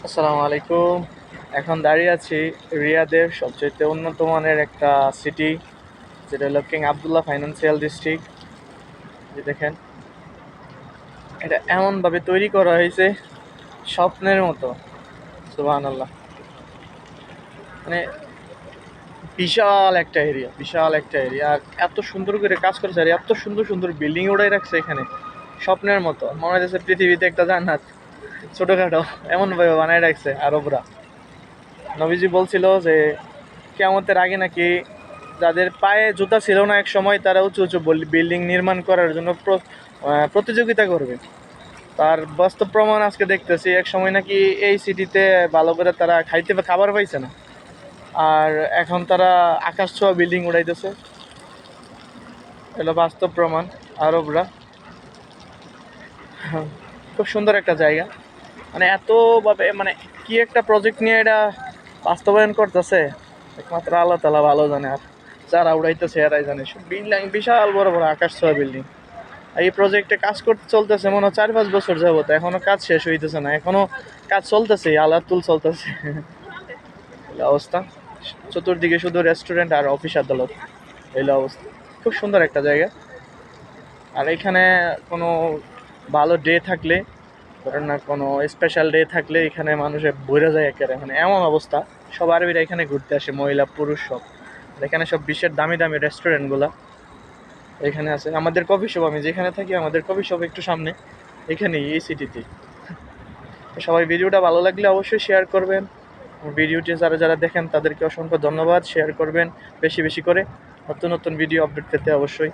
আসসালামু আলাইকুম। এখন দাঁড়িয়ে আছি রিয়াদের সবচেয়ে উন্নত মানের একটা সিটি, যেটা হলো কিং আবদুল্লাহ ফাইন্যান্সিয়াল ডিস্ট্রিক্ট। যে দেখেন, এটা এমনভাবে তৈরি করা হয়েছে স্বপ্নের মতো। সুবহানাল্লাহ। মানে বিশাল একটা এরিয়া, বিশাল একটা এরিয়া, আর এত সুন্দর করে কাজ করেছে, আর এত সুন্দর সুন্দর বিল্ডিং উড়াই রাখছে এখানে। স্বপ্নের মতো মনে হচ্ছে পৃথিবীতে একটা জান্নাত ছোটখাটো এমনভাবে বানায় রাখছে আরবরা। নবীজি বলছিল যে কিয়ামতের আগে নাকি যাদের পায়ে জুতা ছিল না এক সময়, তারা উঁচু উঁচু বিল্ডিং নির্মাণ করার জন্য প্রতিযোগিতা করবে। তার বাস্তব প্রমাণ আজকে দেখতেছি। এক সময় নাকি এই সিটিতে ভালো করে তারা খাবার পাইছে না, আর এখন তারা আকাশ ছোঁয়া বিল্ডিং উড়াইতেছে। এগুলো বাস্তব প্রমাণ। আরবরা খুব সুন্দর একটা জায়গা, মানে এতভাবে, মানে কি একটা প্রজেক্ট নিয়ে এটা বাস্তবায়ন করতেছে, একমাত্র আল্লাহ তালা ভালো জানে। আর যারা উড়াইতেছে এরাই জানে। সব বিল্ডিং বিশাল বড় বড় আকাশ ছোঁয়া বিল্ডিং। আর এই প্রজেক্টে কাজ করতে চলতেছে মনে হয় 4-5 বছর যাবত, এখনো কাজ শেষ হইতেছে না, এখনো কাজ চলতেছে, আল্লাহ তুল চলতেছে। এই অবস্থা। চতুর্দিকে শুধু রেস্টুরেন্ট আর অফিস আদালত, এই অবস্থা। খুব সুন্দর একটা জায়গা। আর এখানে কোনো ভালো ডে থাকলে, ধরেন না কোনো স্পেশাল ডে থাকলে, এখানে মানুষে ভরে যায় একেবারে, মানে এমন অবস্থা। সব আরবিরা এখানে ঘুরতে আসে, মহিলা পুরুষ সব। এখানে সব বিশ্বের দামি দামি রেস্টুরেন্টগুলো এখানে আছে। আমাদের কফি শপ, আমি যেখানে থাকি আমাদের কফি শপ একটু সামনে, এখানেই, এই সিটিতেই। তো সবাই ভিডিওটা ভালো লাগলে অবশ্যই শেয়ার করবেন। ভিডিওটি যারা যারা দেখেন তাদেরকে অসংখ্য ধন্যবাদ। শেয়ার করবেন বেশি বেশি করে। নতুন নতুন ভিডিও আপডেট পেতে অবশ্যই